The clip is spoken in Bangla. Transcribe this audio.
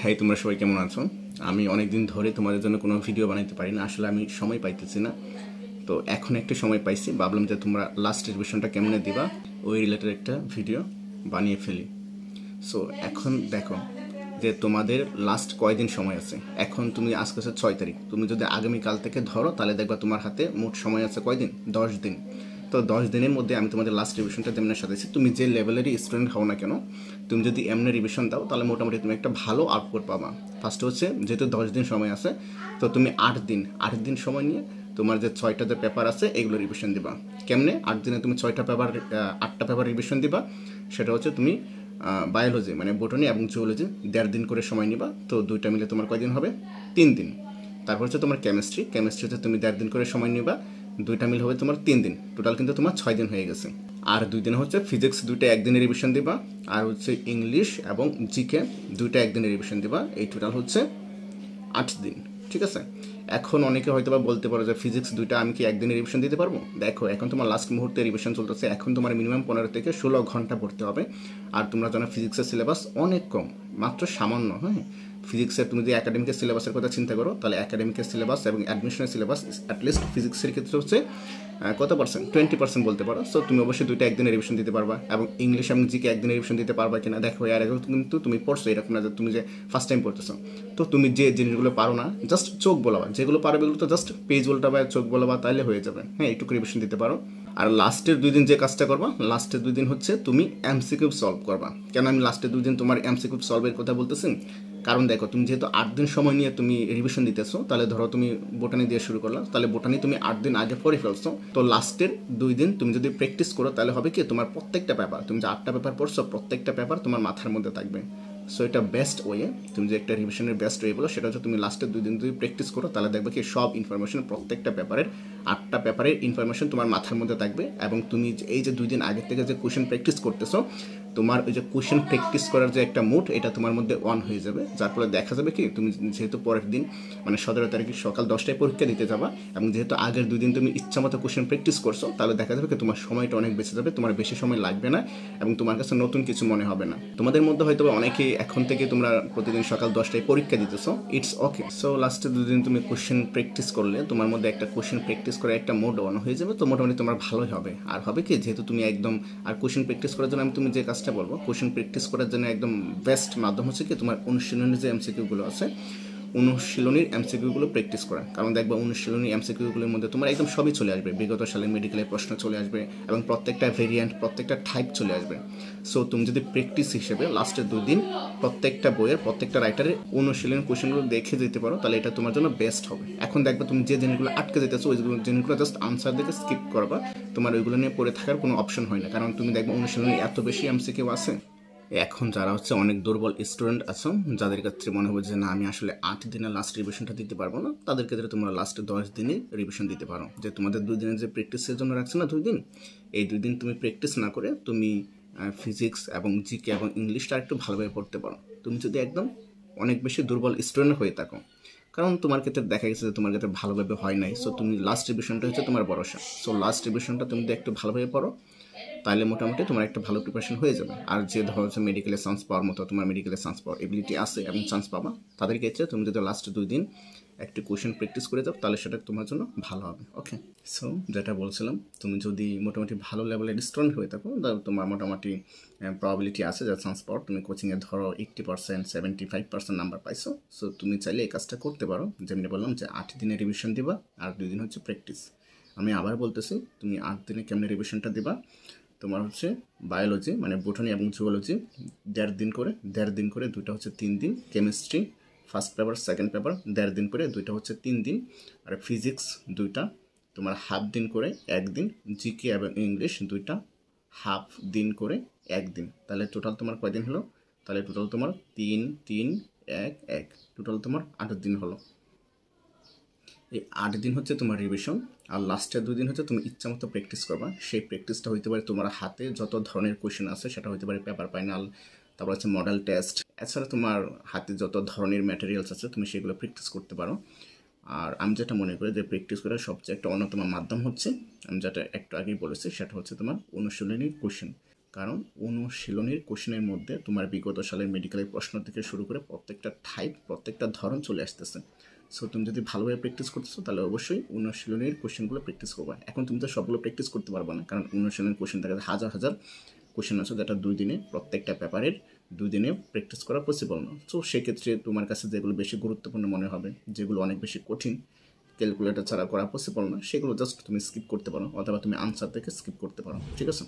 হাই, তোমরা সবাই কেমন আছো? আমি অনেক দিন ধরে তোমাদের জন্য কোনো ভিডিও বানাইতে পারি না, আসলে আমি সময় পাইতেছি না। তো এখন একটা সময় পাইছি, ভাবলাম যে তোমরা লাস্ট রিভিশনটা কেমনে দিবা ওই রিলেটেড একটা ভিডিও বানিয়ে ফেলি। সো এখন দেখো যে তোমাদের লাস্ট কয়দিন সময় আছে। এখন তুমি আজকে হচ্ছে 6 তারিখ, তুমি যদি আগামীকাল থেকে ধরো তাহলে দেখবা তোমার হাতে মোট সময় আছে কয়দিন, 10 দিন। তো 10 দিনের মধ্যে আমি তোমাদের লাস্ট রিভিশনটা যেমন সাজাইছি, তুমি যে লেভেলেরই স্টুডেন্ট হও না কেন, তুমি যদি এমনি রিভিশন দাও তাহলে মোটামুটি তুমি একটা ভালো আউটপুট পাবা। ফার্স্ট হচ্ছে যেহেতু 10 দিন সময় আছে, তো তুমি 8 দিন সময় নিয়ে তোমার যে 6টা যে পেপার আছে এগুলো রিভিশন দিবা। কেমনে 8 দিনে তুমি 6টা পেপার 8টা পেপার রিভিশন দিবা? সেটা হচ্ছে তুমি বায়োলজি মানে বোটানি এবং জুওলজি 1.5 দিন করে সময় নিবা। তো দুইটা মিলে তোমার কয়দিন হবে? 3 দিন। তারপর হচ্ছে তোমার কেমিস্ট্রিতে তুমি 1.5 দিন করে সময় নিবা, দুইটা মিল হবে তোমার 3 দিন। টোটাল কিন্তু তোমার 6 দিন হয়ে গেছে। আর 2 দিন হচ্ছে ফিজিক্স, দুইটা একদিনে রিভিশন দিবা। আর হচ্ছে ইংলিশ এবং জিকে দুইটা একদিনে রিভিশন দিবা। এই টোটাল হচ্ছে 8 দিন। ঠিক আছে। এখন অনেকে হয়তো বা বলতে পারো যে ফিজিক্স দুইটা আমি কি একদিনে রিভিশন দিতে পারবো? দেখো এখন তোমার লাস্ট মুহূর্তে রিভিশন চলতেছে, এখন তোমার মিনিমাম 15 থেকে 16 ঘন্টা পড়তে হবে। আর তোমরা জানো ফিজিক্সের সিলেবাস অনেক কম, মাত্র সামান্য। হ্যাঁ, ফিজিক্সের তুমি যদি একাডেমিকের সিলেবাসের কথা চিন্তা করো তাহলে একাডেমিকের সিলেবাস এবং অ্যাডমিশনের সিলেবাস অ্যাটলিস্ট ফিজিক্সের ক্ষেত্রে হচ্ছে কত পার্সেন্ট, 20% বলতে পারো। সো তুমি অবশ্যই দুইটা একদিনে রিভিশন দিতে পারবা। এবং ইংলিশ এবং জিকে একদিনে রিভিশন দিতে পারবা কিনা দেখো, এর আগেও কিন্তু তুমি পড়ছো, এরকম না যে তুমি যে ফার্স্ট টাইম পড়তেছো। তো তুমি যে জিনিসগুলো পারো না জাস্ট চোখ বলাবা, যেগুলো পারবে এগুলো তো জাস্ট পেজ উল্টাবা, চোখ বলাবা, তাহলে হয়ে যাবে। হ্যাঁ, এইটুকু রিভিশন দিতে পারো। আর লাস্টের 2 দিন যে কাজটা করবা, লাস্টের 2 দিন হচ্ছে তুমি এমসিকিউ সলভ করবা। কেন আমি লাস্টের 2 দিন তোমার এমসিকিউ সলভের কথা বলতেছি? কারণ দেখো তুমি যেহেতু 8 দিন সময় নিয়ে তুমি রিভিশন দিতেছো, তাহলে ধরো তুমি বোটানি দিয়ে শুরু করলা, তাহলে বোটানি তুমি 8 দিন আগে পড়ে ফেলছো। তো লাস্টের 2 দিন তুমি যদি প্র্যাকটিস করো তাহলে হবে কি, তোমার প্রত্যেকটা পেপার, তুমি যে 8টা পেপার পড়ছো প্রত্যেকটা পেপার তোমার মাথার মধ্যে থাকবে। সো এটা বেস্ট ওয়ে, তুমি যে একটা রিভিশনের বেস্ট ওয়ে বলো সেটা হচ্ছে তুমি লাস্টের 2 দিন যদি প্র্যাকটিস করো তাহলে দেখবে কি সব ইনফরমেশন, প্রত্যেকটা পেপারের 8টা পেপারের ইনফরমেশন তোমার মাথার মধ্যে থাকবে। এবং তুমি এই যে 2 দিন আগে থেকে যে কোশ্চেন প্র্যাকটিস করতেছো, তোমার ওই যে কোশ্চেন প্র্যাকটিস করার যে একটা মুড, এটা তোমার মধ্যে অন হয়ে যাবে। যার ফলে দেখা যাবে কি তুমি যেহেতু পরের দিন মানে 17 তারিখে সকাল 10টায় পরীক্ষা দিতে যাবা, এবং যেহেতু আগের 2 দিন তুমি ইচ্ছা মতো কোশ্চেন প্র্যাকটিস করছো, তাহলে দেখা যাবে কি তোমার সময়টা অনেক বেঁচে যাবে, তোমার বেশি সময় লাগবে না এবং তোমার কাছে নতুন কিছু মনে হবে না। তোমাদের মধ্যে হয়তো অনেকেই এখন থেকে তোমরা প্রতিদিন সকাল 10টায় পরীক্ষা দিতেছো, ইটস ওকে। সো লাস্টের 2 দিন তুমি কোশ্চেন প্র্যাকটিস করলে তোমার মধ্যে একটা কোশ্চেন প্র্যাকটিস করে একটা মোড অন হয়ে যাবে। তো মোটামুটি তোমার ভালোই হবে। আর হবে কি, যেহেতু তুমি একদম, আর কোশ্চেন প্র্যাকটিস করার জন্য আমি তুমি যে কাজটা বলবো, কোশ্চেন প্র্যাকটিস করার জন্য একদম বেস্ট মাধ্যম হচ্ছে কি তোমার অনুশীলনের যে এমসিকিউগুলো আছে, অনুশীলনীর এমসিকিউগুলো প্র্যাকটিস করা। কারণ দেখবা অনুশীলনী এমসিকিউগুলোর মধ্যে তোমার একদম সবই চলে আসবে, বিগত সালের মেডিকেলের প্রশ্ন চলে আসবে এবং প্রত্যেকটা ভেরিয়েন্ট, প্রত্যেকটা টাইপ চলে আসবে। সো তুমি যদি প্র্যাকটিস হিসেবে লাস্টের 2 দিন প্রত্যেকটা বইয়ের প্রত্যেকটা রাইটারের অনুশীলনী কোশ্চেনগুলো দেখে যেতে পারো, তাহলে এটা তোমার জন্য বেস্ট হবে। এখন দেখবা তুমি যে জিনিসগুলো আটকে যেতেছো ওই জিনিসগুলো জাস্ট আনসার দেখে স্কিপ করবা, তোমার ওইগুলো নিয়ে পড়ে থাকার কোনো অপশন হয় না। কারণ তুমি দেখবা অনুশীলনী এত বেশি এমসিকিউ আছে। এখন যারা হচ্ছে অনেক দুর্বল স্টুডেন্ট আছো, যাদের ক্ষেত্রে মনে হবে যে না আমি আসলে 8 দিনের লাস্ট রিভিশনটা দিতে পারবো না, তাদের ক্ষেত্রে তোমরা লাস্টে 10 দিনে রিভিশন দিতে পারো। যে তোমাদের 2 দিনের যে প্র্যাকটিসের জন্য রাখছে না 2 দিন, এই 2 দিন তুমি প্র্যাকটিস না করে তুমি ফিজিক্স এবং জিকে এবং ইংলিশটা একটু ভালোভাবে পড়তে পারো। তুমি যদি একদম অনেক বেশি দুর্বল স্টুডেন্ট হয়ে থাকো, কারণ তোমার ক্ষেত্রে দেখা গেছে যে তোমার ক্ষেত্রে ভালোভাবে হয় নাই, সো তুমি লাস্ট রিভিশনটা হচ্ছে তোমার ভরসা। সো লাস্ট রিভিশনটা তুমি যদি একটু ভালোভাবে পড়ো তাহলে মোটামুটি তোমার একটা ভালো প্রিপারেশন হয়ে যাবে। আর যে ধরো হচ্ছে মেডিকেলে চান্স পাওয়ার মতো, তোমার মেডিকেলে চান্স পাওয়ার এবিলিটি আছে এবং চান্স পাবা, তাদের ক্ষেত্রে তুমি যদি লাস্ট 2 দিন একটু কোশ্চেন প্র্যাকটিস করে যাও তাহলে সেটা তোমার জন্য ভালো হবে। ওকে, সো যেটা বলছিলাম, তুমি যদি মোটামুটি ভালো লেভেলের স্টুডেন্ট হয়ে থাকো তাহলে তোমার মোটামুটি প্রবাবিলিটি আছে যে চান্স পাওয়ার। তুমি কোচিংয়ে ধরো 80%, 75% নাম্বার পাইছো। সো তুমি চাইলে এই কাজটা করতে পারো, যেমনি বললাম যে 8 দিনে রিভিশন দিবা আর 2 দিন হচ্ছে প্র্যাকটিস। আমি আবার বলতেছি, তুমি 8 দিনে কেমনি রিভিশনটা দিবা, তোমার হচ্ছে বায়োলজি মানে বোটানি এবং জুওলজি 1.5 দিন করে দুইটা হচ্ছে 3 দিন, chemistry first paper second paper 1.5 দিন করে দুইটা হচ্ছে 3 দিন, আর ফিজিক্স দুইটা তোমার হাফ দিন করে 1 দিন, জিকে এবং ইংলিশ দুইটা হাফ দিন করে 1 দিন। তাহলে টোটাল তোমার কয়দিন হলো? তাহলে টোটাল তোমার 3 3 1 1, টোটাল তোমার 8 দিন হলো। এই 8 দিন হচ্ছে তোমার রিভিশন। আর লাস্টের 2 দিন হচ্ছে তুমি ইচ্ছা মতো প্র্যাকটিস করবা। সেই প্র্যাকটিসটা হইতে পারে তোমার হাতে যত ধরনের কোয়েশ্চেন আছে সেটা হইতে পারে পেপার ফাইনাল, তারপর হচ্ছে মডেল টেস্ট, এছাড়া তোমার হাতে যত ধরনের ম্যাটেরিয়ালস আছে তুমি সেগুলো প্র্যাকটিস করতে পারো। আর আমি যেটা মনে করি যে প্র্যাকটিস করার সবচেয়ে একটা অন্যতম মাধ্যম হচ্ছে, আমি যেটা একটু আগেই বলেছি, সেটা হচ্ছে তোমার অনুশীলনী কোয়েশ্চেন। কারণ অনুশীলনীর কোশ্চেনের মধ্যে তোমার বিগত সালের মেডিকেলের প্রশ্ন থেকে শুরু করে প্রত্যেকটা টাইপ প্রত্যেকটা ধরন চলে আসতেছে। সো তুমি যদি ভালোভাবে প্র্যাকটিস করতেছো তাহলে অবশ্যই অনুশীলনীর কোশ্চেনগুলো প্র্যাকটিস করবা। এখন তুমি তো সবগুলো প্র্যাকটিস করতে পারবে না, কারণ অনুশীলনের কোশ্চেন থাকে হাজার হাজার কোশ্চেন আছে, যেটা 2 দিনে প্রত্যেকটা পেপারের 2 দিনে প্র্যাকটিস করা পসিবল না। সো সেক্ষেত্রে তোমার কাছে যেগুলো বেশি গুরুত্বপূর্ণ মনে হবে, যেগুলো অনেক বেশি কঠিন, ক্যালকুলেটর ছাড়া করা পসিবল না, সেগুলো জাস্ট তুমি স্কিপ করতে পারো, অথবা তুমি আনসার থেকে স্কিপ করতে পারো। ঠিক আছে?